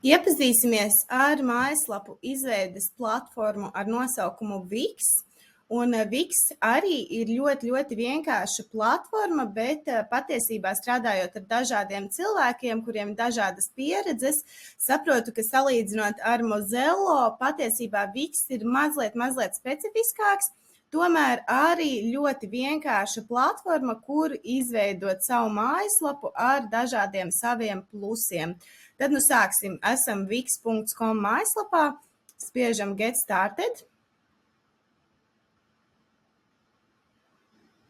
Iepazīsimies ar mājaslapu izveides platformu ar nosaukumu Wix. Un Wix arī ir ļoti vienkārša platforma, bet patiesībā strādājot ar dažādiem cilvēkiem, kuriem ir dažādas pieredzes, saprotu, ka salīdzinot ar Mozello, patiesībā Wix ir mazliet specifiskāks. Tomēr arī ļoti vienkārša platforma, kur izveidot savu mājaslapu ar dažādiem saviem plusiem. Tad nu sāksim. Esam wix.com mājaslapā, spiežam Get Started.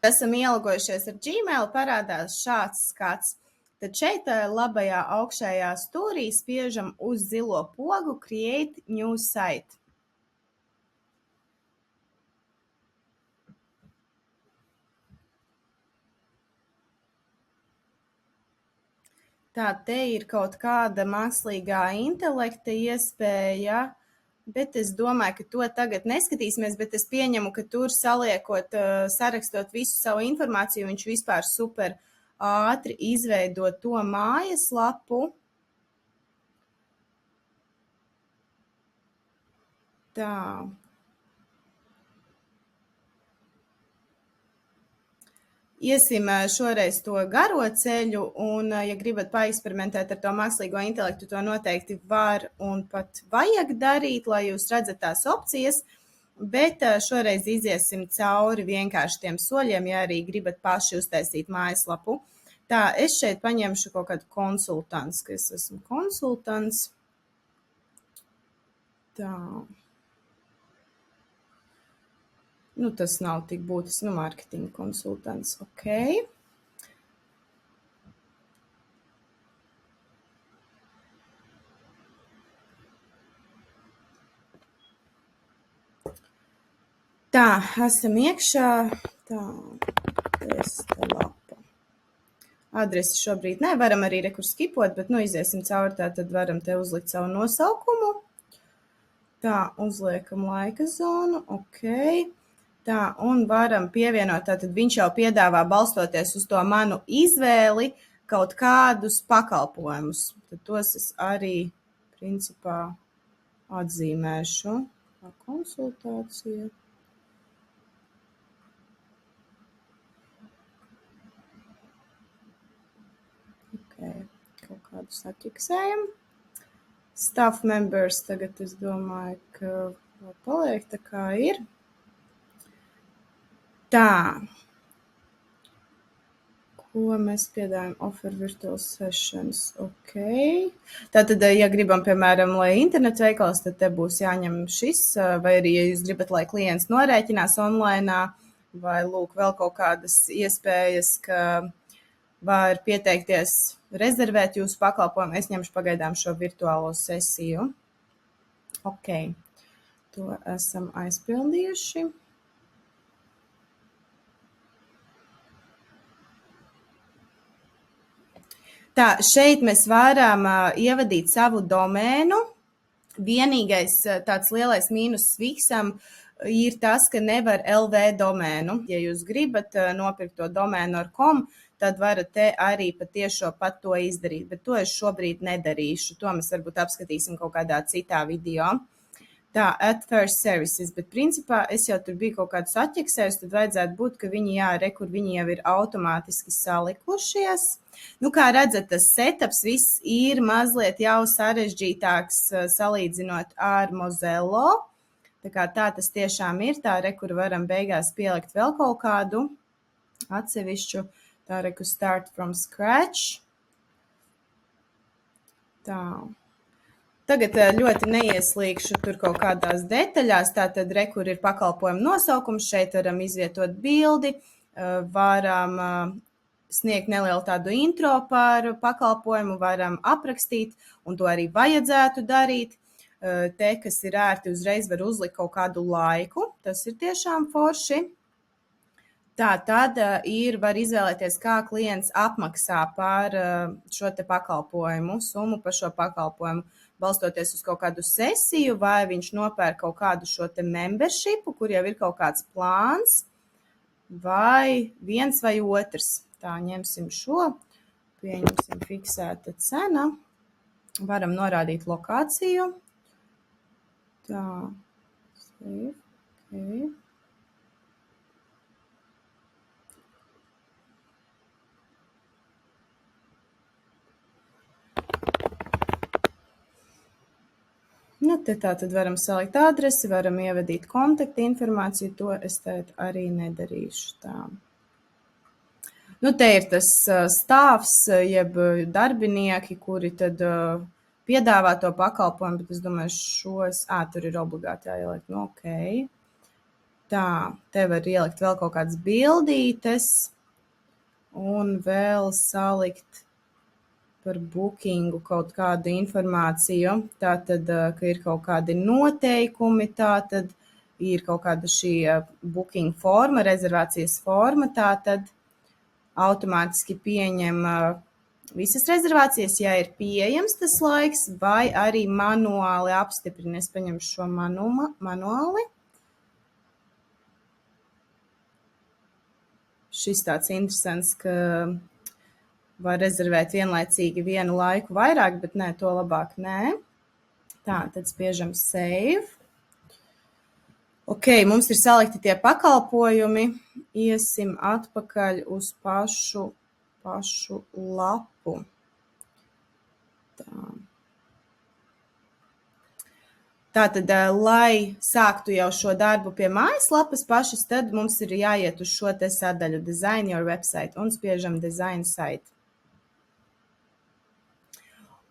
Esam ielogojušies ar Gmail, parādās šāds skats. Tad šeit labajā augšējā stūrī spiežam uz zilo pogu Create New Site. Tā, te ir kaut kāda mākslīgā intelekta iespēja, bet es domāju, ka to tagad neskatīsimies, bet es pieņemu, ka tur saliekot, sarakstot visu savu informāciju, viņš vispār super ātri izveido to mājaslapu. Tā. Iesim šoreiz to garo ceļu, un, ja gribat paeksperimentēt ar to mākslīgo intelektu, to noteikti var un pat vajag darīt, lai jūs redzat tās opcijas, bet šoreiz iziesim cauri vienkārši tiem soļiem, ja arī gribat paši uztaisīt mājaslapu. Tā, es šeit paņemšu kaut kādu konsultants, ka es esmu konsultants. Tā. Nu, tas nav tik būtisks, mārketinga konsultants, ok. Tā, esam iekšā, tā, testa lapa. Adresi šobrīd nevaram arī rekur skipot, bet, nu, iziesim cauri, tā tad varam te uzlikt savu nosaukumu. Tā, uzliekam laika zonu, ok. Tā, un varam pievienot, tātad viņš jau piedāvā balstoties uz to manu izvēli kaut kādus pakalpojumus. Tad tos es arī, principā, atzīmēšu kā konsultācija. Ok, kaut kādu saķiksējam. Staff members tagad es domāju, ka vēl paliek tā kā ir. Tā, ko mēs piedāvājam? Offer virtual sessions, ok. Tātad, ja gribam, piemēram, lai interneta veikals, tad te būs jāņem šis, vai arī, ja jūs gribat, lai klients norēķinās online, vai lūk vēl kaut kādas iespējas, ka var pieteikties, rezervēt jūsu pakalpojumu. Es ņemšu pagaidām šo virtuālo sesiju. Ok, to esam aizpildījuši. Tā, šeit mēs varam ievadīt savu domēnu. Vienīgais tāds lielais mīnus Wixam ir tas, ka nevar LV domēnu. Ja jūs gribat nopirkt to domēnu ar .com, tad varat te arī patiešo pat to izdarīt, bet to es šobrīd nedarīšu. To mēs varbūt apskatīsim kaut kādā citā video. Tā, at first services, bet principā es jau tur biju kaut kādu saķeksējus, tad vajadzētu būt, ka viņi rekur viņi jau ir automātiski salikušies. Nu, kā redzat, tas setups viss ir mazliet jau sarežģītāks salīdzinot ar Mozello. Tā kā tā tas tiešām ir, tā rekur varam beigās pielikt vēl kaut kādu atsevišķu, tā rekur start from scratch. Tā. Tagad ļoti neieslīgšu tur kaut kādās detaļās, tātad rekur ir pakalpojuma nosaukums, šeit varam izvietot bildi, varam sniegt nelielu tādu intro par pakalpojumu, varam aprakstīt, un to arī vajadzētu darīt. Te, kas ir ērti, uzreiz var uzlikt kaut kādu laiku, tas ir tiešām forši. Tā, tad var izvēlēties, kā klients apmaksā par šo te pakalpojumu, summu par šo pakalpojumu, balstoties uz kaut kādu sesiju, vai viņš nopērk kaut kādu šo te membershipu, kur jau ir kaut kāds plāns, vai viens vai otrs. Tā, ņemsim šo, pieņemsim fiksēta cena. Varam norādīt lokāciju. Tā, save, okay. Nu, te tā tad varam salikt adresi, varam ievadīt kontaktu informāciju, to es tēt arī nedarīšu tā. Nu, te ir tas stāvs, jeb darbinieki, kuri tad piedāvā to pakalpojumu, bet es domāju, šos, tur ir obligāti jāieliek, nu, ok. Tā, te var ielikt vēl kaut kādas bildītes un vēl salikt par bookingu kaut kādu informāciju. Tātad, ka ir kaut kādi noteikumi, tātad ir kaut kāda šī booking forma, rezervācijas forma, tātad automātiski pieņem visas rezervācijas, ja ir pieejams tas laiks, vai arī manuāli apstiprina. Es paņemšu šo manuāli. Šis tāds interesants, ka var rezervēt vienlaicīgi vienu laiku vairāk, bet nē, to labāk nē. Tā, tad spiežam save. Ok, mums ir salikti tie pakalpojumi. Iesim atpakaļ uz pašu lapu. Tā. Tātad, lai sāktu jau šo darbu pie mājaslapas pašas, tad mums ir jāiet uz šo te sadaļu Design your website un spiežam Design site.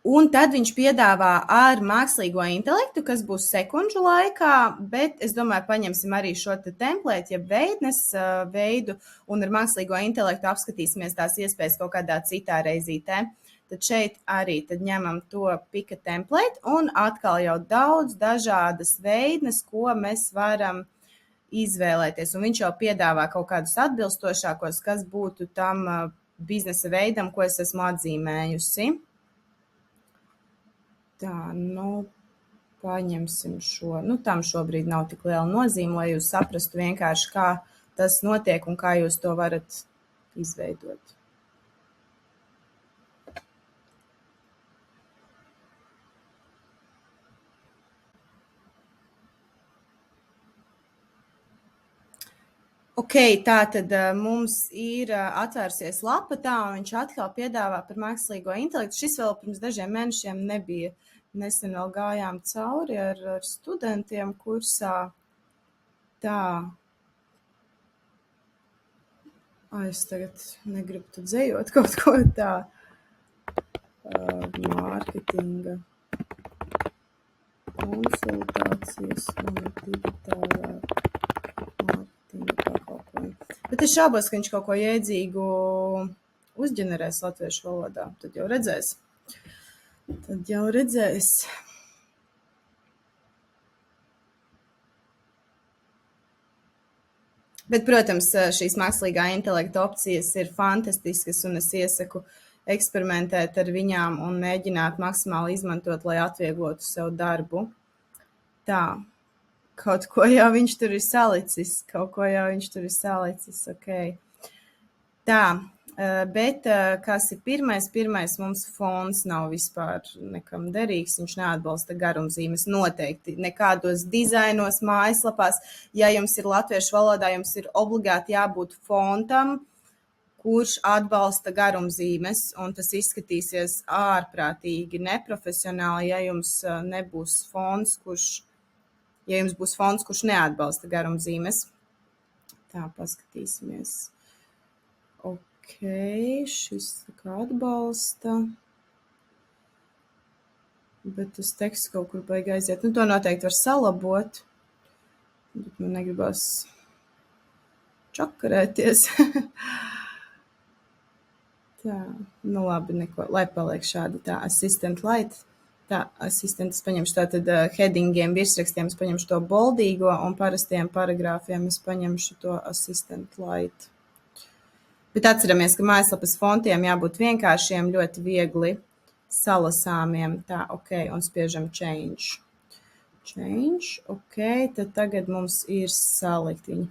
Un tad viņš piedāvā ar mākslīgo intelektu, kas būs sekundžu laikā, bet es domāju, paņemsim arī šo te template, ja veidnes veidu, un ar mākslīgo intelektu apskatīsimies tās iespējas kaut kādā citā reizītē. Tad šeit arī tad ņemam to pika template un atkal jau daudz dažādas veidnes, ko mēs varam izvēlēties. Un viņš jau piedāvā kaut kādus atbilstošākos, kas būtu tam biznesa veidam, ko es esmu atzīmējusi. Tā, nu, paņemsim šo. Nu, tam šobrīd nav tik liela nozīme, lai jūs saprastu vienkārši, kā tas notiek un kā jūs to varat izveidot. Ok, tā tad mums ir atvērsies lapa tā, un viņš atkal piedāvā par mākslīgo intelektu. Šis vēl pirms dažiem mēnešiem nebija. Nesen vēl gājām cauri ar studentiem kursā. Tā. Es tagad negribu tu dzējot kaut ko tā. Mārketinga konsultācijas un digitālā mārketinga pakalpojumi. Bet es šaubos, ka viņš kaut ko jēdzīgu uzģenerēs latviešu valodā. Tad jau redzēs. Bet, protams, šīs mākslīgā intelekta opcijas ir fantastiskas, un es iesaku eksperimentēt ar viņām un mēģināt maksimāli izmantot, lai atvieglotu sev darbu. Tā, kaut ko jau viņš tur ir salicis, ok. Tā, bet kas ir pirmais? Pirmais mums fonds nav vispār nekam derīgs, viņš neatbalsta garumzīmes noteikti. Nekādos dizainos, mājaslapās, ja jums ir latviešu valodā, jums ir obligāti jābūt fontam, kurš atbalsta garumzīmes, un tas izskatīsies ārprātīgi neprofesionāli, ja jums nebūs fonds, kurš neatbalsta garumzīmes. Tā, paskatīsimies. Ok, šis kā atbalsta. Bet tas teksts kaut kur baigi aiziet. Nu, to noteikti var salabot. Bet man negribas čakarēties. Tā, nu labi, neko, lai paliek šādi tā assistant light. Tā, assistant es paņemšu tātad headingiem, virsrakstiem es paņemšu to boldīgo un parastiem paragrāfiem es paņemšu to assistant light. Bet atceramies, ka mājaslapas fontiem jābūt vienkāršiem, ļoti viegli salasāmiem. Tā, ok, un spiežam change. Change, ok, tad tagad mums ir salikt viņi.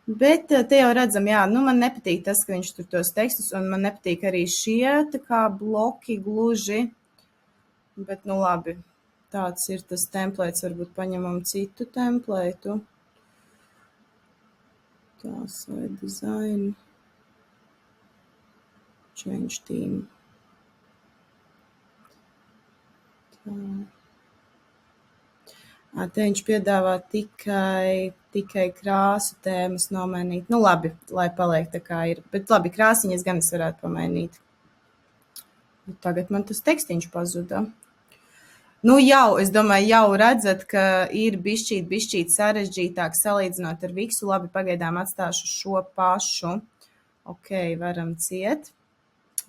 Bet te jau redzam, jā, nu man nepatīk tas, ka viņš tur tos tekstus, un man nepatīk arī šie tā kā bloki gluži. Bet, nu labi, tāds ir tas templēts, varbūt paņemam citu templētu. Tā, site design, change theme. Tā. Te viņš piedāvā tikai krāsu tēmas nomainīt. Nu labi, lai paliek tā kā ir. Bet labi, krāsiņas gan es varētu pamainīt. Tagad man tas tekstiņš pazuda. Nu jau, es domāju, jau redzat, ka ir bišķīt sarežģītāk salīdzinot ar Viksu. Labi, pagaidām atstāšu šo pašu. Ok, varam ciet.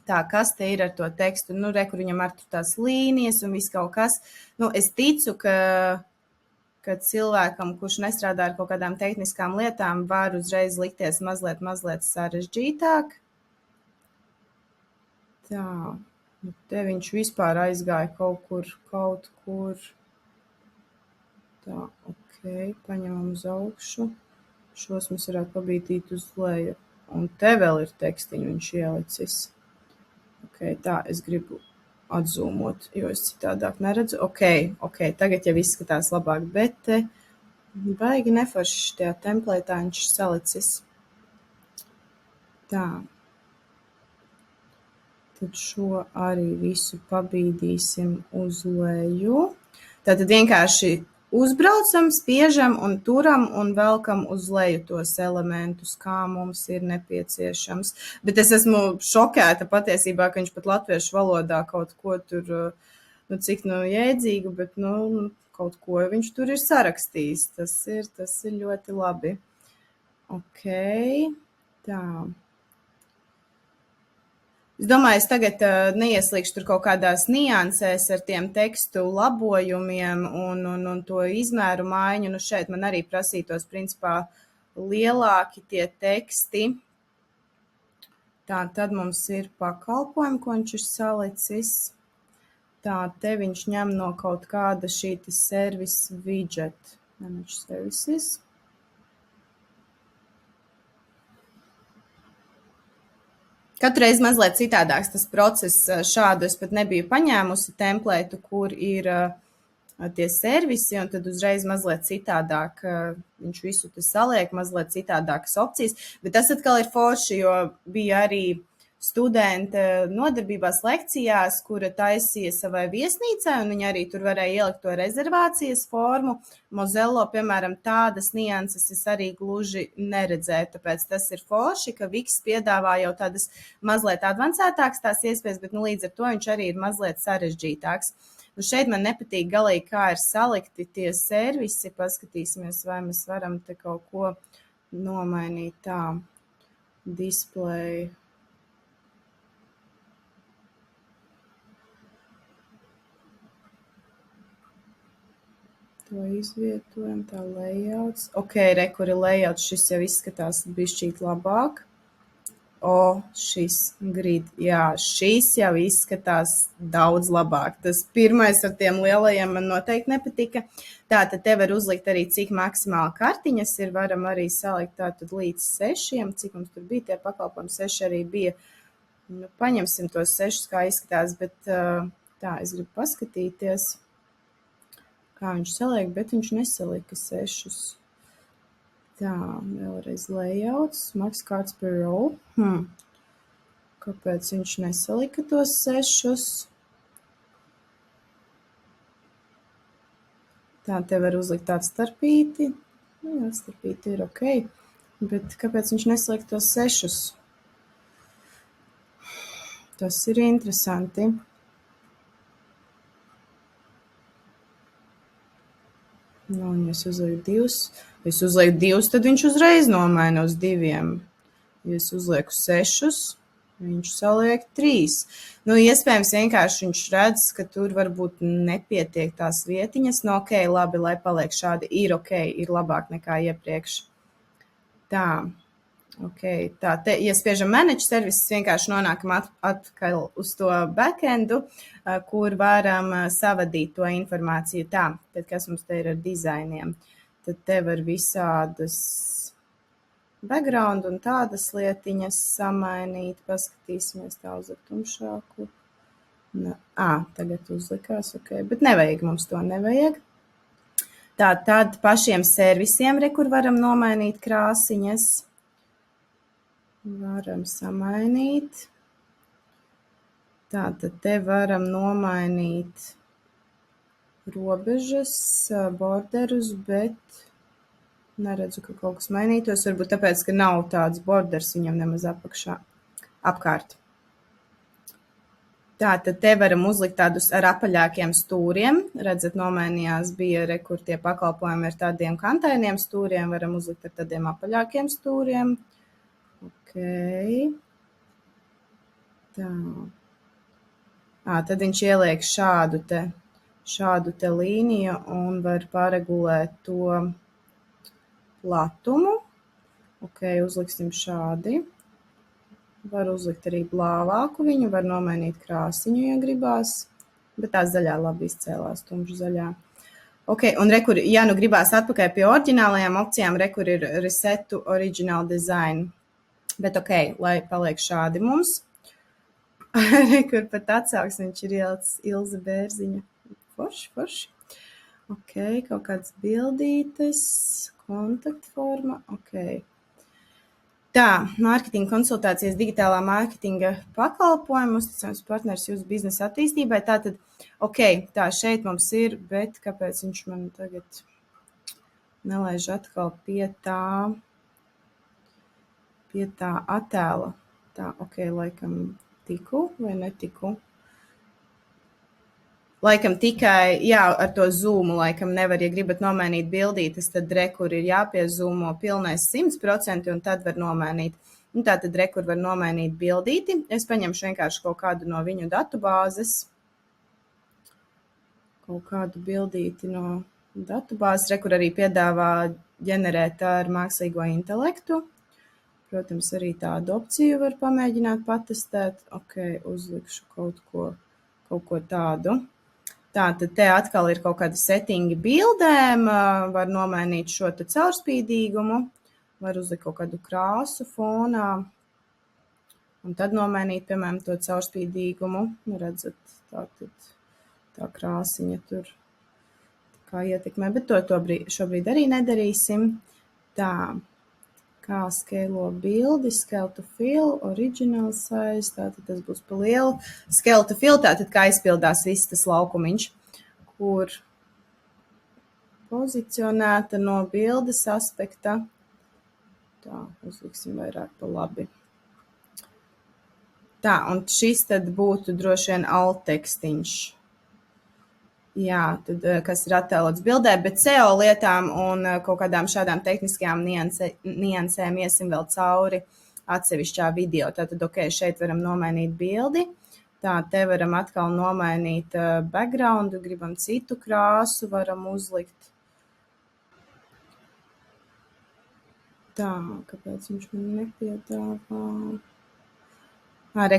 Tā, kas te ir ar to tekstu? Nu, re, kur viņam ar tās līnijas un viss kaut kas. Nu, es ticu, ka cilvēkam, kurš nestrādā ar kaut kādām tehniskām lietām, var uzreiz likties mazliet sarežģītāk. Tā, nu te viņš vispār aizgāja kaut kur. Tā, ok, paņemam uz augšu. Šos mēs varētu pabītīt uz leju. Un te vēl ir tekstiņu viņš ielicis. Ok, tā, es gribu atzūmot, jo es citādāk neredzu. Ok, tagad jau izskatās labāk, bet baigi neforši tajā templētā viņš salicis. Tā. Tad šo arī visu pabīdīsim uz leju. Tātad vienkārši uzbraucam, spiežam un turam un velkam uz leju tos elementus, kā mums ir nepieciešams. Bet es esmu šokēta patiesībā, ka viņš pat latviešu valodā kaut ko tur, nu cik jēdzīgu, bet kaut ko viņš tur ir sarakstījis. Tas ir ļoti labi. Ok, tā. Es domāju, es tagad neieslīgšu tur kaut kādās niansēs ar tiem tekstu labojumiem un to izmēru maiņu. Nu šeit man arī prasītos, principā, lielāki tie teksti. Tā, tad mums ir pakalpojumi, ko viņš ir salicis. Tā, te viņš ņem no kaut kāda šī service widget. Manage services. Katru reizi mazliet citādāks tas process. Šādu es pat nebiju paņēmusi templētu, kur ir tie servisi, un tad uzreiz mazliet citādāk viņš visu tas saliek, mazliet citādākas opcijas. Bet tas atkal ir forši, jo bija arī studenta nodarbībās lekcijās, kura taisīja savai viesnīcai, un viņa arī tur varēja ielikt to rezervācijas formu. Mozello, piemēram, tādas nianses es arī gluži neredzēju, tāpēc tas ir forši, ka Viks piedāvā jau tādas mazliet advancētākas tās iespējas, bet līdz ar to viņš arī ir mazliet sarežģītāks. Nu šeit man nepatīk galīgi, kā ir salikti tie servisi. Paskatīsimies, vai mēs varam te kaut ko nomainīt tā. Display. To izvietojam, tā layouts. Ok, re, kur ir layouts, šis jau izskatās bišķīt labāk. Šis grid, jā, šis jau izskatās daudz labāk. Tas pirmais ar tiem lielajiem man noteikti nepatika. Tātad te var uzlikt arī, cik maksimāli kartiņas ir. Varam arī salikt tātad līdz 6, cik mums tur bija tie pakalpojumi. 6 arī bija. Nu, paņemsim tos 6, kā izskatās, bet tā, es gribu paskatīties, kā viņš saliek, bet viņš nesalika 6. Tā, vēlreiz layouts, max cards per row. Kāpēc viņš nesalika tos 6? Tā, te var uzlikt tādu starpīti. Jā, starpīti ir ok, bet kāpēc viņš nesalika tos 6? Tas ir interesanti. Nu, un ja es uzlieku 2, tad viņš uzreiz nomaina uz 2. Ja es uzlieku 6, viņš saliek 3. Nu, iespējams, vienkārši viņš redz, ka tur varbūt nepietiek tās vietiņas. Nu, ok, labi, lai paliek šādi. Ir ok, ir labāk nekā iepriekš. Tā, ok, tā, te, ja spiežam manage services, vienkārši nonākam atkal uz to backendu, kur varam savadīt to informāciju. Tā, tad kas mums te ir ar dizainiem? Tad te var visādas background un tādas lietiņas samainīt. Paskatīsimies tā uz tumšāku. Tagad uzlikās, ok, bet nevajag, mums to nevajag. Tā, tad pašiem servisiem, kur varam nomainīt krāsiņas. Varam samainīt. Tā, tad te varam nomainīt robežas, borderus, bet neredzu, ka kaut kas mainītos. Varbūt tāpēc, ka nav tāds borders viņam nemaz apkārt. Tā, tad te varam uzlikt tādus ar apaļākiem stūriem. Redzat, nomainījās bija, kur tie pakalpojumi ar tādiem kantainiem stūriem. Varam uzlikt ar tādiem apaļākiem stūriem. Ok. Tā. Tad viņš ieliek šādu te līniju un var paregulēt to platumu. Ok, uzliksim šādi. Var uzlikt arī blāvāku viņu, var nomainīt krāsiņu, ja gribās, bet tā zaļā labi izcēlās, tumšu zaļā. Ok, un ja nu gribās atpakaļ pie oriģinālajām opcijām, kur ir Reset to Original Design. Bet ok, lai paliek šādi mums. Kur pat atsauks, viņš ir ielicis Ilze Bērziņa. Forši. Ok, kaut kāds bildītes, kontaktforma, ok. Tā, mārketinga konsultācijas, digitālā mārketinga pakalpojumu, uzticams partners jūsu biznesa attīstībai. Tātad, ok, tā šeit mums ir, bet kāpēc viņš man tagad nelaiž atkal pie tā attēla? Tā, ok, laikam tiku vai netiku? Laikam tikai, ar to zoomu laikam nevar, ja gribat nomainīt bildītes, tad kur ir jāpiezūmo pilnais 100% un tad var nomainīt. Tātad kur var nomainīt bildīti. Es paņemšu vienkārši kaut kādu no viņu datubāzes. Kaut kādu bildīti no datubāzes, kur arī piedāvā ģenerēt ar mākslīgo intelektu. Protams, arī tādu opciju var pamēģināt patestēt. Ok, uzlikšu kaut ko tādu. Tā, tad te atkal ir kaut kādi settingi bildēm, var nomainīt šo te caurspīdīgumu, var uzlikt kaut kādu krāsu fonā, un tad nomainīt, piemēram, to caurspīdīgumu. Redzat, tā krāsiņa tur kā ietekmē, bet to šobrīd arī nedarīsim. Tā, kā skēlo bildi, scale to fill, original size, tātad tas būs pa lielu. Scale to fill, tātad kā izpildās viss tas laukumiņš, kur pozicionēta no bildes aspekta. Tā, uzliksim vairāk pa labi. Tā, un šis tad būtu droši vien alt tekstiņš. Jā, tad, kas ir attēlots bildē, bet SEO lietām un kaut kādām šādām tehniskajām niansēm iesim vēl cauri atsevišķā video. Tātad, ok, šeit varam nomainīt bildi. Tā, te varam atkal nomainīt backgroundu, gribam citu krāsu, varam uzlikt. Tā, kāpēc viņš man nepiedāvā?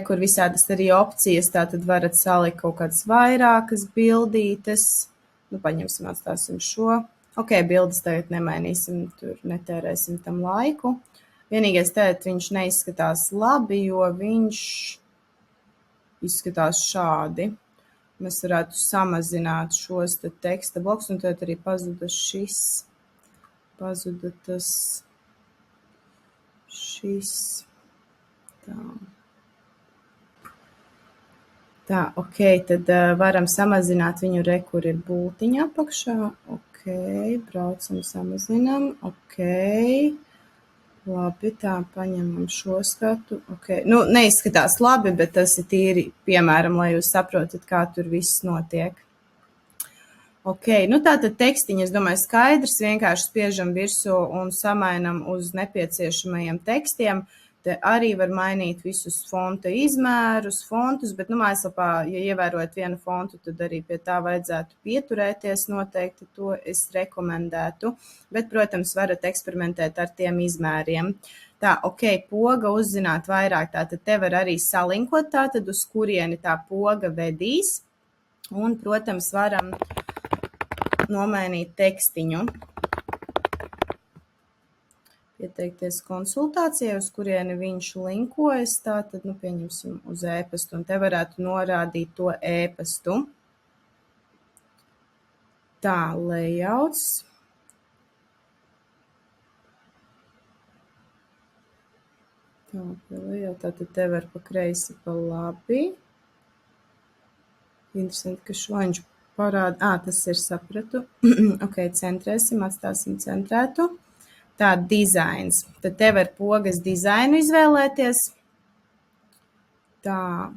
Kur visādas arī opcijas, tātad varat salikt kaut kādas vairākas bildītes. Paņemsim, atstāsim šo. Ok, bildes tagad nemainīsim, tur netērēsim tam laiku. Vienīgais tagad viņš neizskatās labi, jo viņš izskatās šādi. Mēs varētu samazināt šos te teksta blokus, un tad arī pazuda šis. Pazuda tas šis. Tā. Tā, ok, tad varam samazināt viņu kur ir bultiņa apakšā. Ok, braucam, samazinam. Ok, labi, tā, paņemam šo skatu. Ok, neizskatās labi, bet tas ir tīri, piemēram, lai jūs saprotat, kā tur viss notiek. Ok, tātad tekstiņi, es domāju, skaidrs, vienkārši spiežam virsū un samainam uz nepieciešamajiem tekstiem. Te arī var mainīt visus fonta izmērus, fontus, bet mājaslapā, ja ievērojat vienu fontu, tad arī pie tā vajadzētu pieturēties noteikti, to es rekomendētu. Bet, protams, varat eksperimentēt ar tiem izmēriem. Tā, ok, poga uzzināt vairāk, tātad te var arī salinkot, tātad uz kurieni tā poga vedīs. Un, protams, varam nomainīt tekstiņu. Pie pieteikties konsultācijai, uz kurieni viņš linkojas, tātad, pieņemsim uz e-pastu, un te varētu norādīt to e-pastu. Tā, layouts. Tā, tātad te var pa kreisi, pa labi. Interesanti, ka šo viņš parāda. Tas ir, sapratu. Ok, centrēsim, atstāsim centrētu. Tā, dizains. Tad te var pogas dizainu izvēlēties. Tā,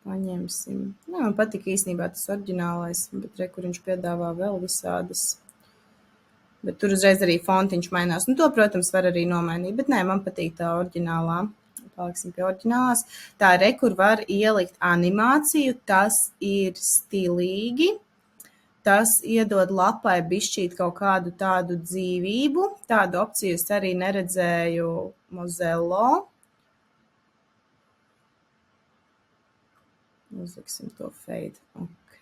paņemsim. Man patika īstenībā tas oriģinālais, bet kur viņš piedāvā vēl visādas. Bet tur uzreiz arī fontiņš mainās. To, protams, var arī nomainīt, bet nē, man patīk tā oriģinālā. Paliksim pie oriģinālās. Tā kur var ielikt animāciju, tas ir stilīgi. Tas iedod lapai bišķīt kaut kādu tādu dzīvību. Tādu opciju es arī neredzēju Mozello. Uzliksim to fade. Ok.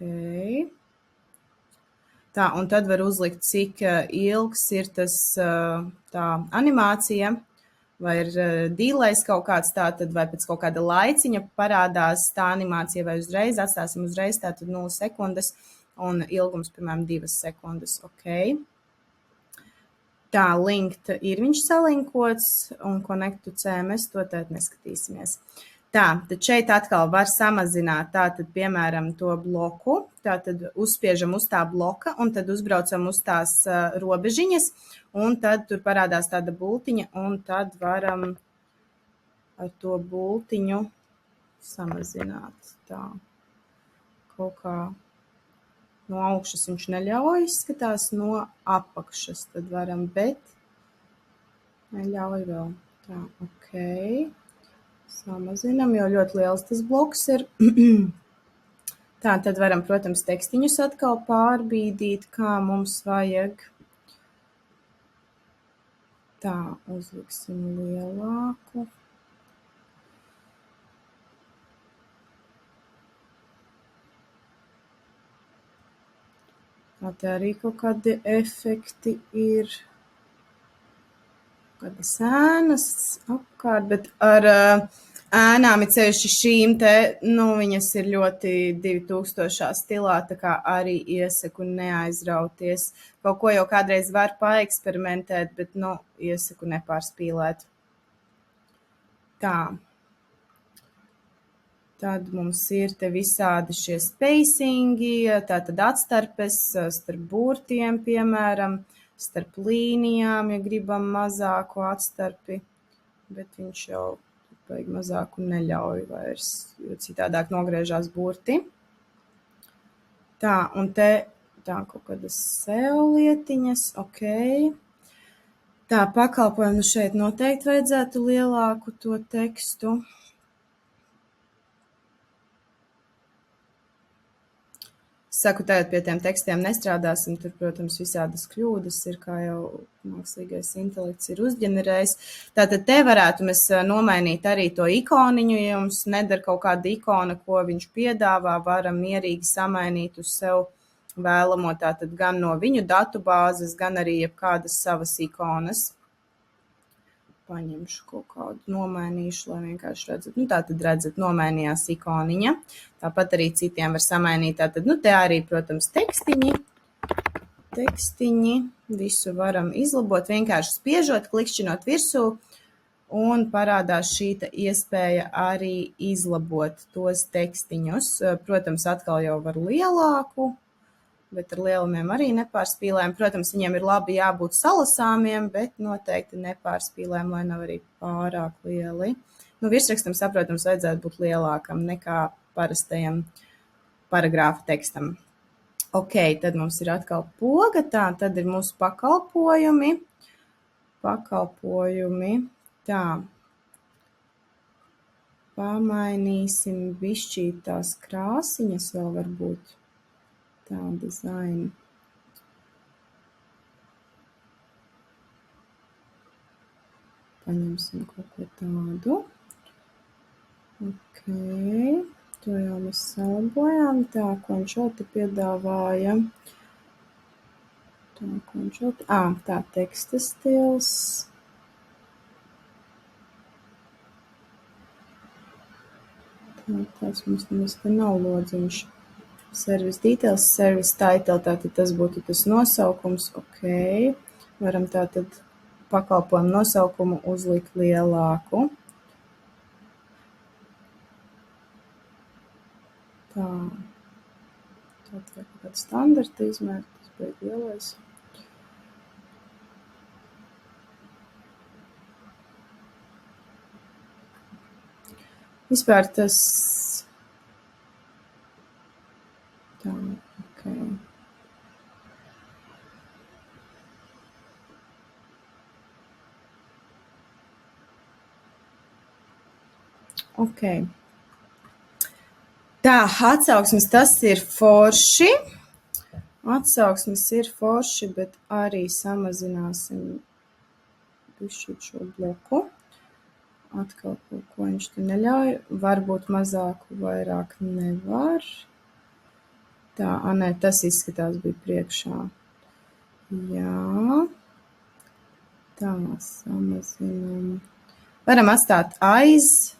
Tā, un tad var uzlikt, cik ilgs ir tas tā animācija, vai ir dīlejs kaut kāds tātad, vai pēc kaut kāda laiciņa parādās tā animācija, vai uzreiz, atstāsim uzreiz tātad 0 sekundes, un ilgums, piemēram, 2 sekundes, ok. Tā, linked ir viņš salinkots, un connect to CMS, to tad neskatīsimies. Tā, tad šeit atkal var samazināt tātad, piemēram, to bloku, tātad uzspiežam uz tā bloka un tad uzbraucam uz tās robežiņas un tad tur parādās tāda bultiņa un tad varam ar to bultiņu samazināt. Tā, kaut kā no augšas viņš neļauj, izskatās no apakšas, tad varam, bet neļauj vēl. Tā, ok. Samazinam, jo ļoti liels tas bloks ir. Tā, tad varam, protams, tekstiņus atkal pārbīdīt, kā mums vajag. Tā, uzliksim lielāku. Tā, te arī kaut kādi efekti ir. Kādas ēnas apkārt, bet ar ēnām ir ceļši šīm te, viņas ir ļoti 2000. Stilā, tā kā arī iesaku neaizrauties. Kaut ko jau kādreiz var paeksperimentēt, bet, iesaku nepārspīlēt. Tā. Tad mums ir te visādi šie spacingi, tātad atstarpes starp burtiem, piemēram, starp līnijām, ja gribam mazāku atstarpi, bet viņš jau vajag mazāku neļauj vairs, jo citādāk nogriežās burti. Tā, un te tā kaut kādas SEO lietiņas, ok. Tā, pakalpojumu šeit noteikti vajadzētu lielāku to tekstu. Saku, tagad pie tiem tekstiem nestrādāsim, tur, protams, visādas kļūdas ir, kā jau mākslīgais intelekts ir uzģenerējis. Tātad te varētu mēs nomainīt arī to ikoniņu, ja jums nedara kaut kāda ikona, ko viņš piedāvā, varam mierīgi samainīt uz sev vēlamo, tātad gan no viņu datubāzes, gan arī jebkādas savas ikonas. Paņemšu kaut kādu, nomainīšu, lai vienkārši redzat. Tātad redzat, nomainījās ikoniņa. Tāpat arī citiem var samainīt. Tātad, te arī, protams, tekstiņi. Visu varam izlabot, vienkārši spiežot, klikšķinot virsū. Un parādās šīta iespēja arī izlabot tos tekstiņus. Protams, atkal jau var lielāku, bet ar lielumiem arī nepārspīlēm. Protams, viņiem ir labi jābūt salasāmiem, bet noteikti nepārspīlēm, lai nav arī pārāk lieli. Virsrakstam, saprotams, vajadzētu būt lielākam nekā parastajam paragrāfa tekstam. Ok, tad mums ir atkal poga, tā, tad ir mūsu pakalpojumi. Tā. Pamainīsim bišķīt tās krāsiņas vēl varbūt. Tā, dizaina. Paņemsim kaut ko tādu. Ok. To jau mēs salabojām. Tā, ko viņš jau te piedāvāja. Tā, teksta stils. Tas mums nemaz te nav lodziņš. Service details, service title, tātad tas būtu tas nosaukums, ok. Varam tātad pakalpojumu nosaukumu uzlikt lielāku. Tā. Tātad kāda standarta izmēra, tas beig lielais. Vispār tas... Tā, ok. Ok. Tā, atsauksmes tas ir forši. Atsauksmes ir forši, bet arī samazināsim bišķīt šo bloku. Atkal kaut ko viņš te neļauj. Varbūt mazāku, vairāk nevar. Tā, nē, tas izskatās bija priekšā. Jā. Tā, samazinām. Varam atstāt aiz.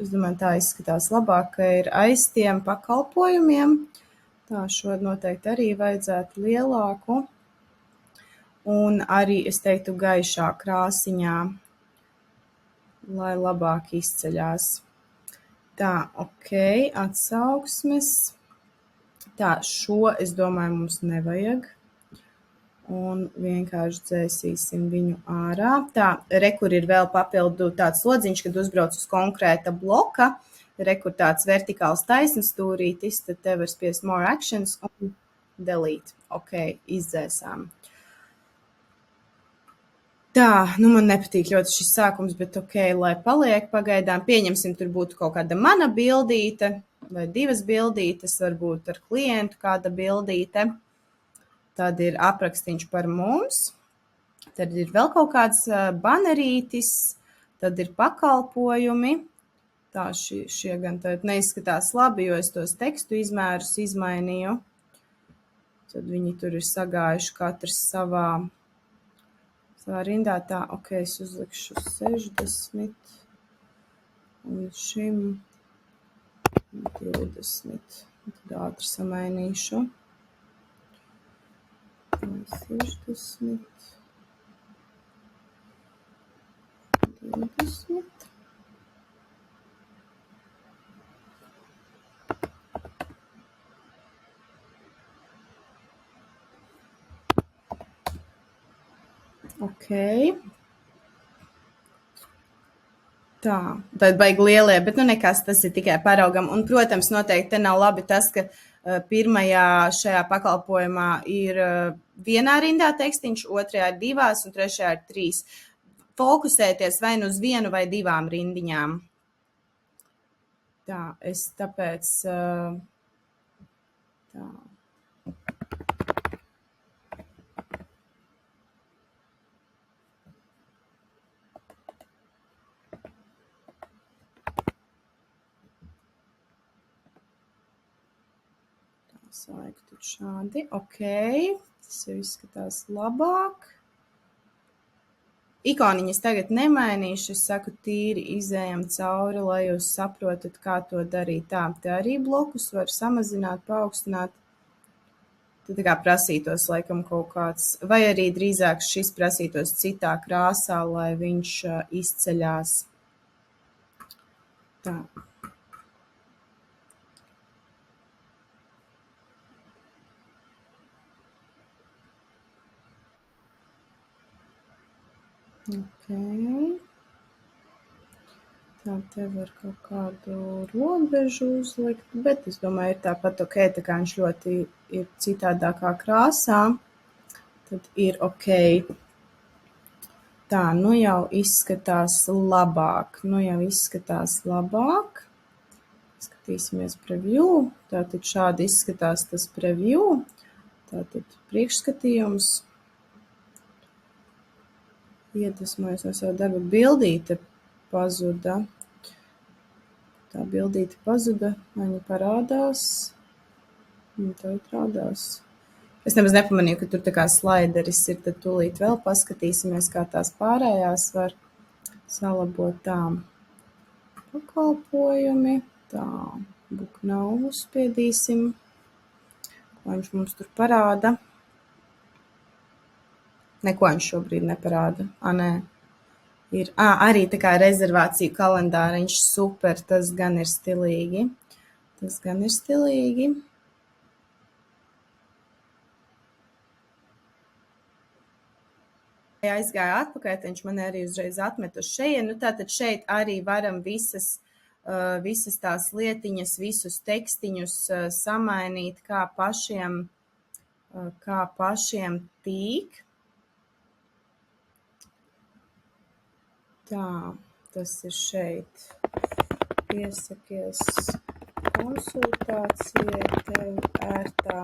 Es domāju, tā izskatās labāk, ka ir aiz tiem pakalpojumiem. Tā, šo noteikti arī vajadzētu lielāku. Un arī, es teiktu, gaišā krāsiņā, lai labāk izceļās. Tā, ok, atsauksmes. Tā, šo, es domāju, mums nevajag. Un vienkārši dzēsīsim viņu ārā. Tā, kur ir vēl papildu tāds lodziņš, kad uzbrauc uz konkrēta bloka. Kur tāds vertikāls taisns stūrītis, tad te var spiest more actions un delete. Ok, izdzēsām. Tā, man nepatīk ļoti šis sākums, bet ok, lai paliek pagaidām. Pieņemsim, tur būtu kaut kāda mana bildīte vai divas bildītes, varbūt ar klientu kāda bildīte. Tad ir aprakstiņš par mums. Tad ir vēl kaut kāds banerītis. Tad ir pakalpojumi. Tā, šie gan tad neizskatās labi, jo es tos tekstu izmērus izmainīju. Tad viņi tur ir sagājuši katrs savā rindā. Tā, ok, es uzlikšu 60 un šim 20. Tad ātri samainīšu. 60, 20. Ok. Tā, tad baigi lielie, bet nekas, tas ir tikai paraugam. Un, protams, noteikti te nav labi tas, ka pirmajā šajā pakalpojumā ir vienā rindā tekstiņš, otrajā ir 2 un trešajā ir 3. Fokusēties vai nu uz vienu vai 2 rindiņām. Tā, es tāpēc... Tā. Saiku tur šādi. Ok, tas jau izskatās labāk. Ikoniņas tagad nemainīšu, es saku tīri izējam cauri, lai jūs saprotat, kā to darīt. Tā, te arī blokus var samazināt, paaugstināt. Tad tā kā prasītos laikam kaut kāds, vai arī drīzāk šis prasītos citā krāsā, lai viņš izceļās. Tā. Ok. Tā, te var kaut kādu robežu uzlikt, bet es domāju, ir tāpat ok, tā kā viņš ļoti ir citādākā krāsā, tad ir ok. Tā, jau izskatās labāk, Skatīsimies preview, tātad šādi izskatās tas preview, tātad priekšskatījums. Iedvesmojas no savu darbu, bildīte pazuda. Tā bildīte pazuda, viņa parādās. Un tā rādās. Es nemaz nepamanīju, ka tur tā kā slaideris ir, tad tūlīt vēl paskatīsimies, kā tās pārējās var salabot tām pakalpojumi. Tā, book now uzspiedīsim. Ko viņš mums tur parāda? Neko viņš šobrīd neparāda. Nē. Ir arī tā kā rezervāciju kalendāriņš. Super, tas gan ir stilīgi. Aizgāju atpakaļ, viņš man arī uzreiz atmet uz šejienu. Nu, tātad šeit arī varam visas tās lietiņas, visus tekstiņus samainīt, kā pašiem tīk. Tā, tas ir šeit. Piesakies konsultācijai tev ērtā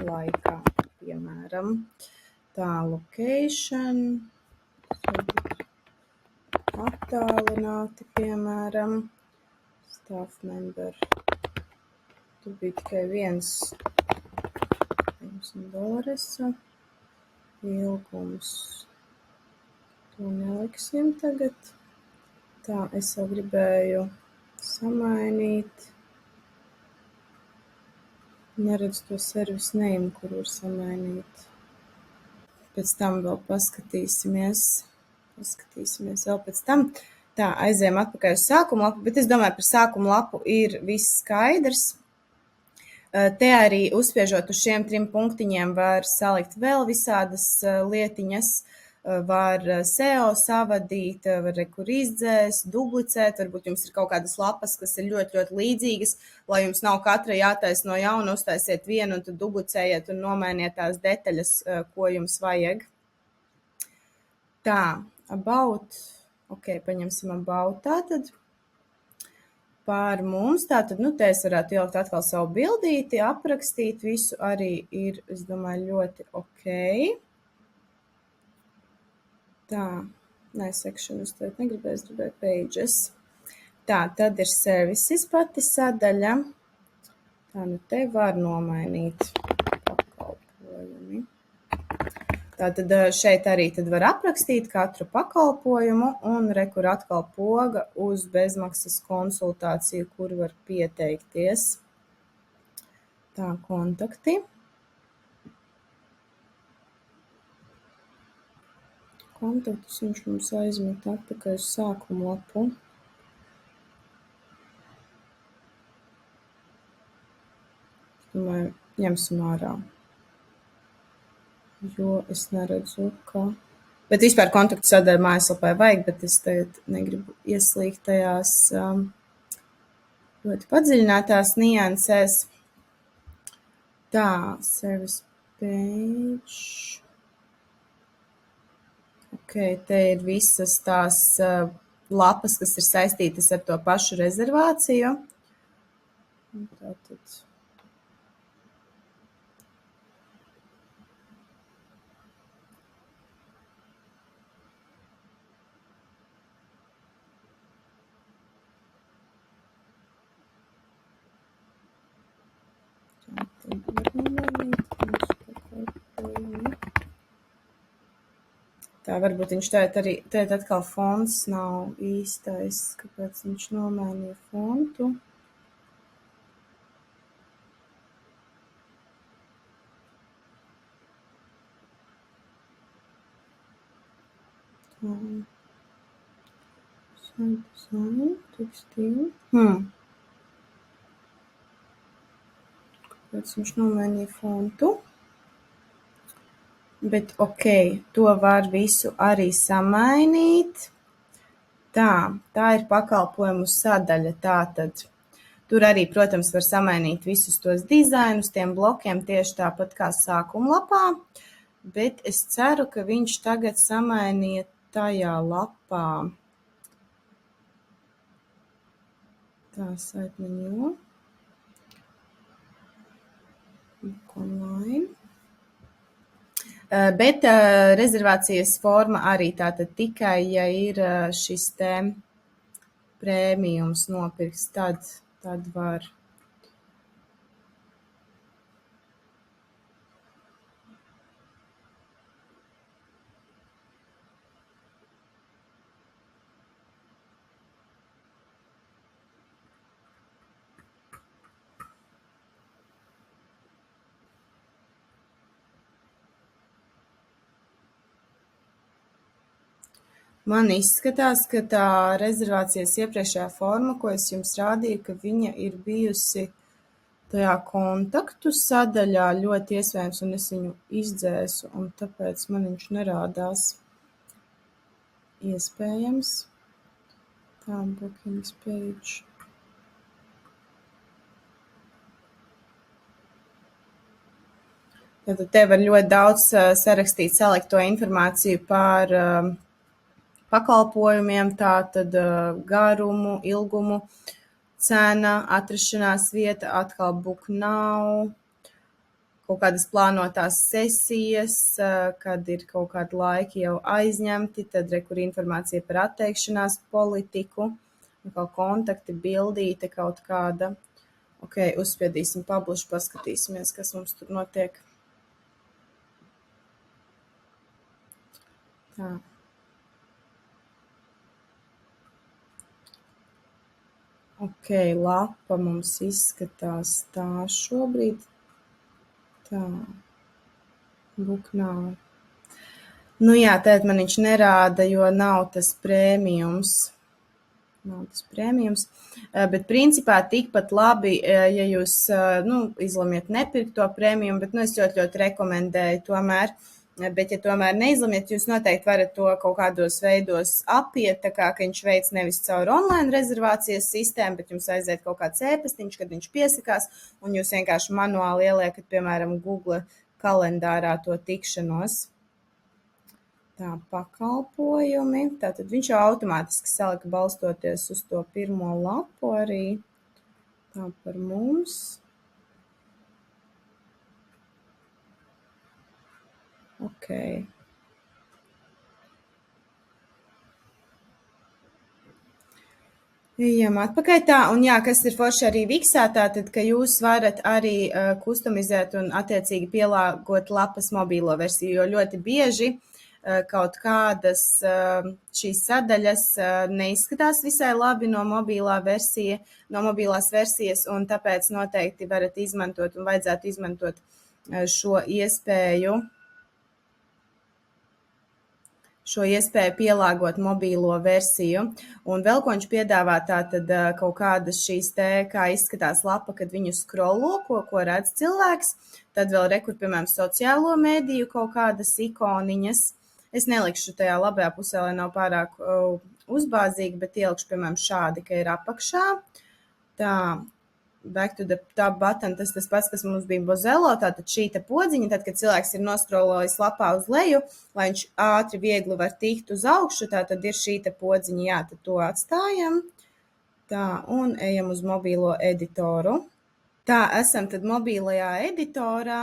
laikā, piemēram. Tā, location, attālināti, piemēram, staff member. Tur bija tikai viens Doloresa ilgums. To neliksim tagad. Tā, es jau gribēju samainīt. Neredzu to service name, kur var samainīt. Pēc tam vēl paskatīsimies vēl pēc tam. Tā, aizējām atpakaļ uz sākuma lapu, bet es domāju, par sākuma lapu ir viss skaidrs. Te arī uzspiežot uz šiem 3 punktiņiem var salikt vēl visādas lietiņas, var SEO savadīt, var rekur izdzēst, duplicēt, varbūt jums ir kaut kādas lapas, kas ir ļoti, ļoti līdzīgas, lai jums nav katra jātais no jauna, uztaisiet vienu un tad duplicējiet un nomainiet tās detaļas, ko jums vajag. Tā, about, paņemsim about tātad. Par mums, tātad, te es varētu ielikt atkal savu bildīti, aprakstīt, visu arī ir, es domāju, ļoti ok. Tā, section, es tagad gribēju pages. Tā, tad ir services pati sadaļa. Tā, te var nomainīt pakalpojumi. Tātad šeit arī tad var aprakstīt katru pakalpojumu un rekur atkal poga uz bezmaksas konsultāciju, kur var pieteikties. Tā, kontakti. Kontaktus viņš mums aizmet atpakaļ uz sākuma lapu. Es domāju, ņemsim ārā. Jo es neredzu, ka... Bet vispār kontaktu sadaļu mājaslapā vajag, bet es tagad negribu ieslīgt tajās ļoti padziļinātās niansēs. Tā, service page. Te ir visas tās lapas, kas ir saistītas ar to pašu rezervāciju. Tātad... Tā, varbūt viņš tagad atkal fonts nav īstais, kāpēc viņš nomainīja fontu. Tā. Design, tekstīli. Kāpēc viņš nomainīja fontu? Bet ok, to var visu arī samainīt. Tā ir pakalpojumu sadaļa. Tātad tur arī, protams, var samainīt visus tos dizainus, tiem blokiem tieši tāpat kā sākumlapā. Bet es ceru, ka viņš tagad samainīja tajā lapā. Tā, site menu. Online. Bet rezervācijas forma arī tātad tikai, ja ir šis te prēmijums nopirks, tad var. Man izskatās, ka tā rezervācijas iepriekšējā forma, ko es jums rādīju, ka viņa ir bijusi tajā kontaktu sadaļā ļoti iespējams, un es viņu izdzēsu, un tāpēc man viņš nerādās. Iespējams. Tā, bookings page. Tad te var ļoti daudz sarakstīt, salikt to informāciju par pakalpojumiem, tātad garumu, ilgumu, cena, atrašanās vieta, atkal book now, kaut kādas plānotās sesijas, kad ir kaut kādi laiki jau aizņemti, tad kur informācija par atteikšanās politiku, kaut kontakti, bildīte kaut kāda. Ok, uzspiedīsim publish, paskatīsimies, kas mums tur notiek. Tā. Ok, lapa mums izskatās tā šobrīd. Tā. Book now. Nu jā, tad man viņš nerāda, jo nav tas prēmijums. Bet principā tikpat labi, ja jūs izlemiet nepirkt to prēmijumu, bet es ļoti rekomendēju tomēr. Bet, ja tomēr neizlemiet, jūs noteikti varat to kaut kādos veidos apiet, tā kā, ka viņš veic nevis caur online rezervācijas sistēmu, bet jums aiziet kaut kāds ēpastiņš, kad viņš piesakās, un jūs vienkārši manuāli ieliekat, piemēram, Google kalendārā to tikšanos. Tā, pakalpojumi. Tātad viņš jau automātiski salika balstoties uz to pirmo lapu arī. Tā par mums. Ok. Ejam atpakaļ tā, un jā, kas ir forši arī Viksā, tātad, ka jūs varat arī kustomizēt un attiecīgi pielāgot lapas mobīlo versiju, jo ļoti bieži kaut kādas šīs sadaļas neizskatās visai labi no mobilās versijas, un tāpēc noteikti varat izmantot un vajadzētu izmantot šo iespēju pielāgot mobīlo versiju. Un vēl, ko viņš piedāvā, tātad kaut kādas šīs te, kā izskatās lapa, kad viņu scrollo, ko redz cilvēks, tad vēl rekur, piemēram, sociālo mēdīju kaut kādas ikoniņas. Es nelikšu tajā labajā pusē, lai nav pārāk uzbāzīgi, bet ielikšu, piemēram, šādi, ka ir apakšā. Tā, back to the top button, tas pats, kas mums bija Bozello, tātad šī te podziņa, tad, kad cilvēks ir nostrolojis lapā uz leju, lai viņš ātri, viegli var tikt uz augšu, tātad ir šī te podziņa, jā, tad to atstājam. Tā, un ejam uz mobīlo editoru. Tā, esam tad mobīlajā editorā.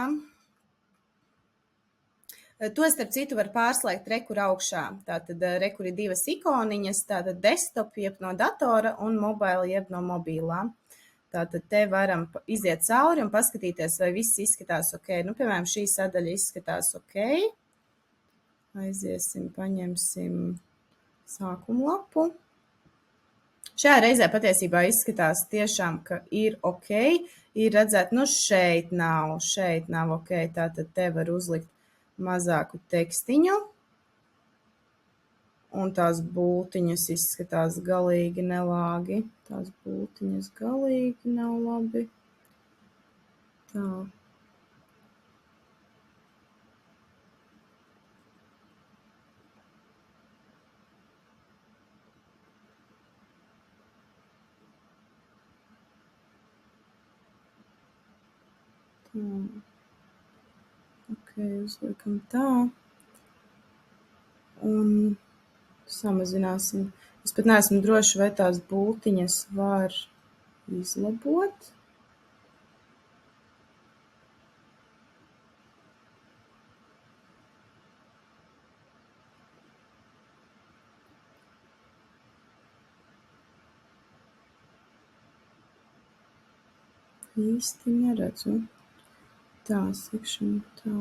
To, starp citu, var pārslēgt rekur augšā. Tātad rekur ir divas ikoniņas, tātad desktop jeb no datora un mobile jeb no mobilā. Tātad te varam iziet cauri un paskatīties, vai viss izskatās ok. Nu, piemēram, šī sadaļa izskatās ok. Aiziesim, paņemsim sākumu lapu. Šajā reizē patiesībā izskatās tiešām, ka ir ok. Ir redzēt, nu šeit nav ok. Tātad te var uzlikt mazāku tekstiņu, un tās bultiņas izskatās galīgi nelāgi. Tās bultiņas galīgi nav labi. Tā. Ok, uzliekam tā. Un samazināsim. Es pat neesmu droši, vai tās bultiņas var izlabot. Īsti neredzu. Tā, section tā.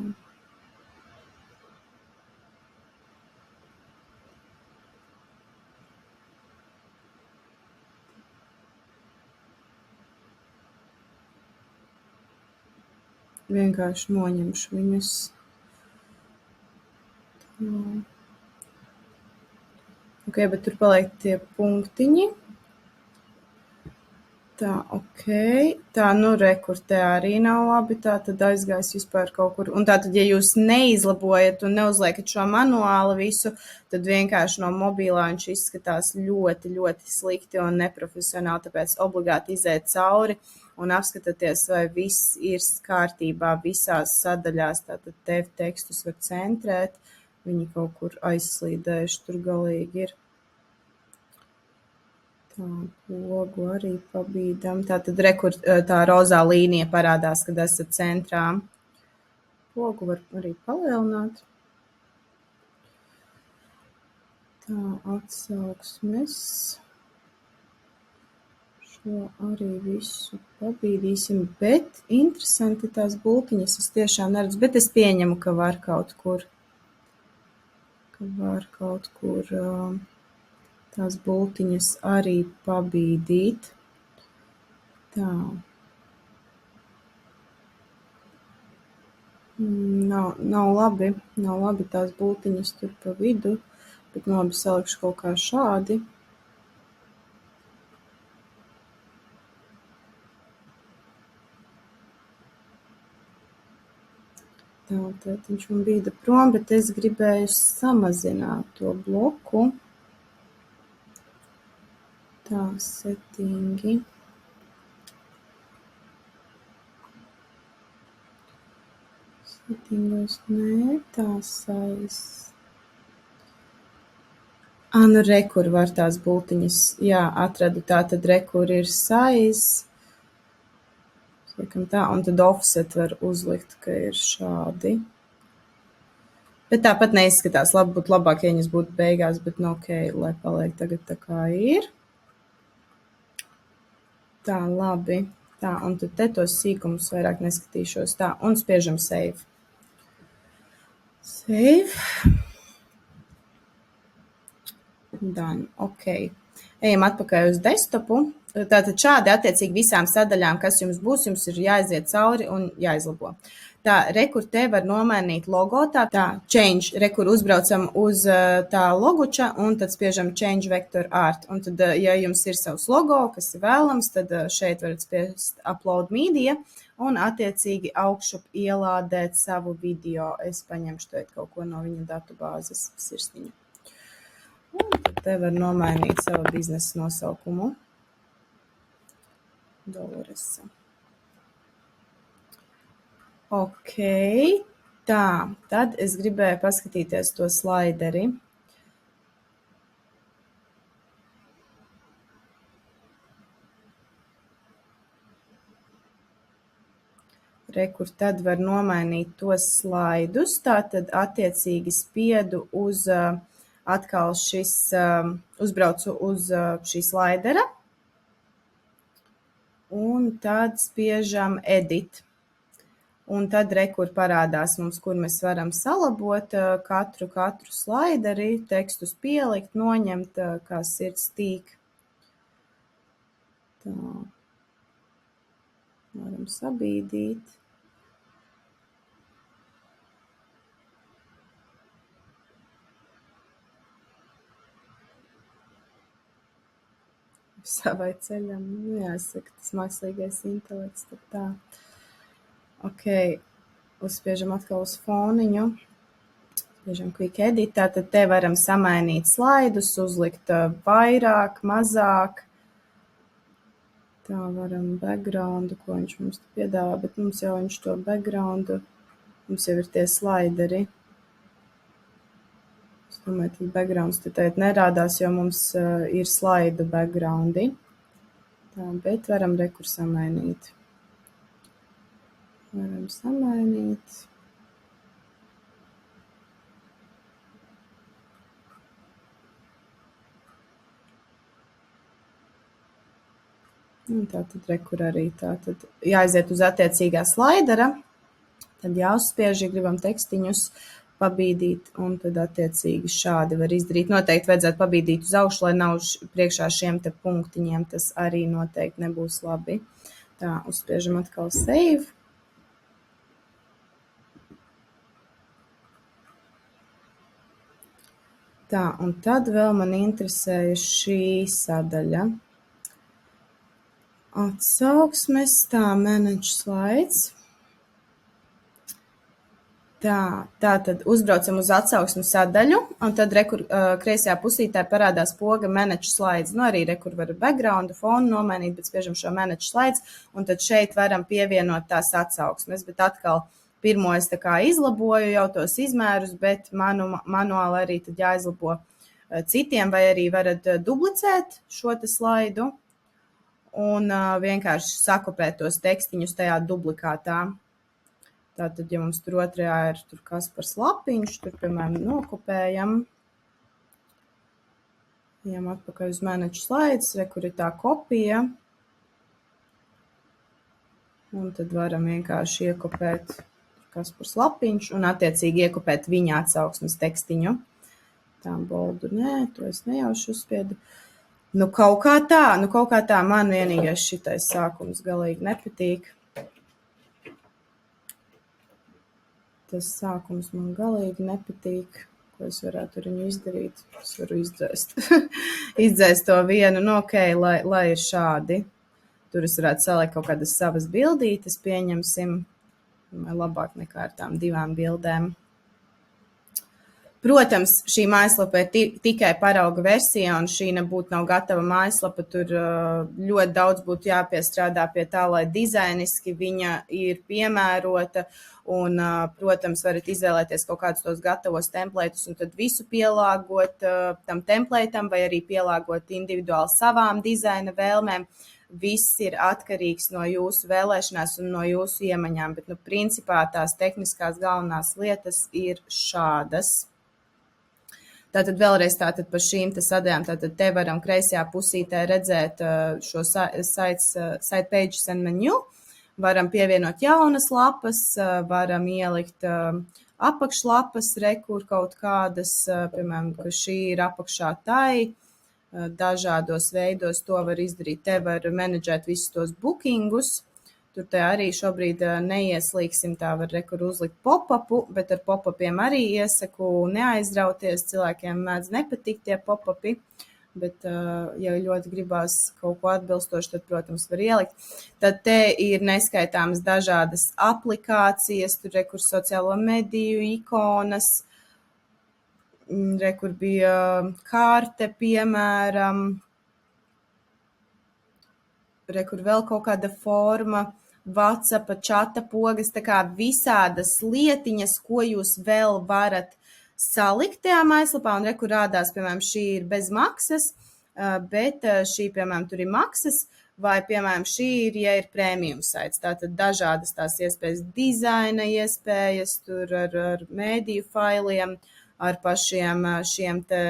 Vienkārši noņemšu viņus. Tā. Ok, bet tur paliek tie punktiņi. Tā, ok. Tā, kur te arī nav labi, tā tad aizgājis vispār kaut kur. Un tā tad, ja jūs neizlabojat un neuzliekat šo manuāli visu, tad vienkārši no mobilā viņš izskatās ļoti, ļoti slikti un neprofesionāli, tāpēc obligāti iziet cauri un apskatāties, vai viss ir kārtībā visās sadaļās. Tātad tev tekstus var centrēt, viņi kaut kur aizslīdējuši, tur galīgi ir. Tā, logu arī pabīdam. Tātad tā rozā līnija parādās, kad esat centrā. Logu var arī palielināt. Tā, atsauksmes. Šo arī visu pabīdīsim, bet interesanti tās bultiņas es tiešām neredzu, bet es pieņemu, ka var kaut kur tās bultiņas arī pabīdīt. Tā. Nav labi tās bultiņas tur pa vidu, bet labi salikšu kaut kā šādi. Tā, tad viņš man bīda prom, bet es gribēju samazināt to bloku. Tā, settingi. Settingos nē, tā saiz. Kur var tās bultiņas. Jā, atradu tā, tad kur ir saiz. Tā, un tad offset var uzlikt, ka ir šādi. Bet tāpat neizskatās labi, būtu labāk, ja viņas būtu beigās, bet ok, lai paliek tagad tā kā ir. Tā, labi. Tā, un tad te tos sīkumus vairāk neskatīšos. Tā, un spiežam save. Save. Done. Ok. Ejam atpakaļ uz desktopu. Tātad šādi attiecīgi visām sadaļām, kas jums būs, jums ir jāiziet cauri un jāizlabo. Tā, kur te var nomainīt logo, tā change, kur uzbraucam uz tā loguča un tad spiežam change vector art. Un tad, ja jums ir savs logo, kas ir vēlams, tad šeit varat spiest upload media un attiecīgi augšup ielādēt savu video. Es paņemšu šeit kaut ko no viņa datubāzes sirsniņu. Un tad te var nomainīt savu biznesa nosaukumu. Doloresa. Ok, tā, tad es gribēju paskatīties to slaideri. Kur tad var nomainīt tos slaidus, tātad attiecīgi spiedu uz atkal uzbraucu uz šī slaidera. Un tad spiežam edit. Un tad kur parādās mums, kur mēs varam salabot katru slaideri, tekstus pielikt, noņemt, kā sirds tīk. Tā. Varam sabīdīt. Savai ceļam, jāsaka, tas mākslīgais intelekts, tad tā. Ok, uzspiežam atkal uz foniņu, spiežam quick edit, tātad te varam samainīt slaidus, uzlikt vairāk, mazāk. Tā varam backgroundu, ko viņš mums piedāvā, bet mums jau viņš to backgroundu, mums jau ir tie slaideri. Es domāju, tad backgrounds te tagad nerādās, jo mums ir slaidu backgroundi. Tā, bet varam kur samainīt. Varam samainīt. Un tātad kur arī tātad jāaiziet uz attiecīgā slaidera, tad jāuzspiež, ja gribam tekstiņus pabīdīt, un tad attiecīgi šādi var izdarīt. Noteikti vajadzētu pabīdīt uz augšu, lai nav priekšā šiem te punktiņiem, tas arī noteikti nebūs labi. Tā, uzspiežam atkal save. Tā, un tad vēl man interesēja šī sadaļa. Atsauksmes, tā, manage slides. Tātad uzbraucam uz atsauksmu sadaļu, un tad kreisajā pusītē parādās poga manage slides. Arī rekur var backgroundu, fonu nomainīt, bet spiežam šo manage slides, un tad šeit varam pievienot tās atsauksmes. Bet atkal pirmo es tā kā izlaboju jau tos izmērus, bet manuāli arī tad jāizlabo citiem, vai arī varat duplicēt šo te slaidu un vienkārši sakopēt tos tekstiņus tajā duplikātā. Tātad, ja mums tur otrajā ir Kaspars Lapiņš, tur, piemēram, nokopējam. Ejam atpakaļ uz manage slides, kur ir tā kopija. Un tad varam vienkārši iekopēt Kaspars Lapiņš un attiecīgi iekopēt viņa atsauksmes tekstiņu. Tā boldu, nē, to es nejauši uzspiedu. Kaut kā tā, man vienīgais šitais sākums galīgi nepatīk. Tas sākums man galīgi nepatīk, ko es varētu ar viņu izdarīt. Es varu izdzēst. Izdzēst to vienu, lai ir šādi. Tur es varētu salikt kaut kādas savas bildītes, pieņemsim, vai labāk nekā ar tām divām bildēm. Protams, šī mājaslapa ir tikai parauga versija, un šī nebūtu nav gatava mājaslapa. Tur ļoti daudz būtu jāpiestrādā pie tā, lai dizainiski viņa ir piemērota, un, protams, varat izvēlēties kaut kādus tos gatavos templētus, un tad visu pielāgot tam templētam, vai arī pielāgot individuāli savām dizaina vēlmēm. Viss ir atkarīgs no jūsu vēlēšanās un no jūsu iemaņām, bet, principā tās tehniskās galvenās lietas ir šādas. Tātad vēlreiz par šīm sadaļām, tātad te varam kreisajā pusītē redzēt šo site pages and menu, varam pievienot jaunas lapas, varam ielikt apakšlapas, rekur kaut kādas, piemēram, ka šī ir apakšā tai, dažādos veidos to var izdarīt, te var menedžēt visus tos bookingus. Tur te arī šobrīd neieslīgsim, tā var rekur uzlikt pop-upu, bet ar pop-upiem arī iesaku neaizrauties. Cilvēkiem mēdz nepatikt tie pop-upi, bet, ja ļoti gribās kaut ko atbilstoši, tad, protams, var ielikt. Tad te ir neskaitāmas dažādas aplikācijas, tur rekur sociālo mediju ikonas, rekur bija karte, piemēram, rekur vēl kaut kāda forma, WhatsApp, čata pogas, tā kā visādas lietiņas, ko jūs vēl varat salikt tajā mājaslapā, un rekur rādās, piemēram, šī ir bez maksas, bet šī, piemēram, tur ir maksas, vai, piemēram, šī ir, ja ir premium sites, tātad dažādas tās iespējas, dizaina iespējas, tur ar mēdīju failiem, ar pašiem šiem te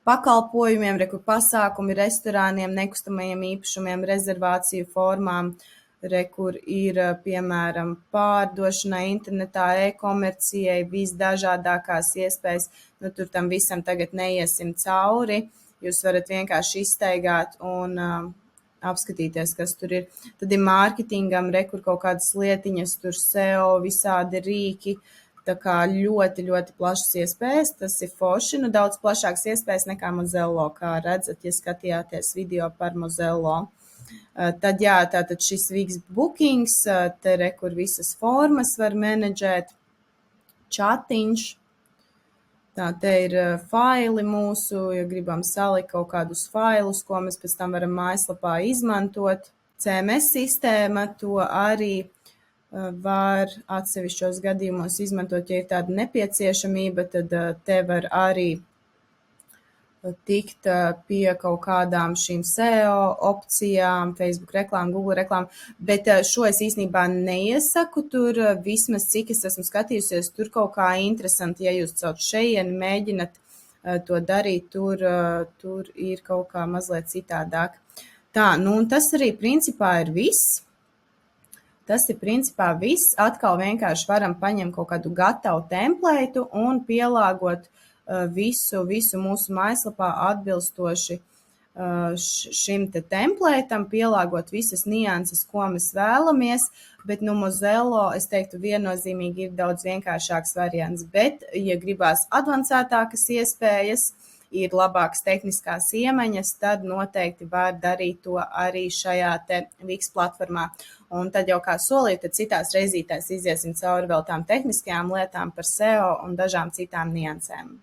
pakalpojumiem, rekur pasākumi, restorāniem, nekustamajiem īpašumiem, rezervāciju formām, rekur ir, piemēram, pārdošanai internetā, e-komercijai, visdažādākās iespējas. Tur tam visam tagad neiesim cauri. Jūs varat vienkārši izstaigāt un apskatīties, kas tur ir. Tad ir mārketingam, rekur kaut kādas lietiņas, tur SEO, visādi rīki. Tā kā ļoti, ļoti plašas iespējas, tas ir forši, daudz plašāks iespējas nekā Mozello, kā redzat, ja skatījāties video par Mozello. Tad jā, tātad šis Wix bookings, te rekur visas formas var menedžēt, čatiņš, tā te ir faili mūsu, ja gribam salikt kaut kādus failus, ko mēs pēc tam varam mājaslapā izmantot. CMS sistēma to arī var atsevišķos gadījumos izmantot, ja ir tāda nepieciešamība, tad te var arī tikt pie kaut kādām šīm SEO opcijām, Facebook reklāmu, Google reklāmu, bet šo es īstenībā neiesaku, tur vismaz cik es esmu skatījusies, tur kaut kā interesanti, ja jūs caur šejieni mēģinat to darīt, tur ir kaut kā mazliet citādāk. Tā, un tas arī principā ir viss. Tas ir principā viss. Atkal vienkārši varam paņemt kaut kādu gatavu templētu un pielāgot visu mūsu mājaslapā atbilstoši šim te templētam, pielāgot visas nianses, ko mēs vēlamies, bet Mozello, es teiktu, viennozīmīgi ir daudz vienkāršāks variants, bet, ja gribās advancētākas iespējas, ir labākas tehniskās iemaņas, tad noteikti var darīt to arī šajā te Wix platformā. Un tad jau kā solīju, tad citās reizītēs iziesim cauri vēl tām tehniskajām lietām par SEO un dažām citām niansēm.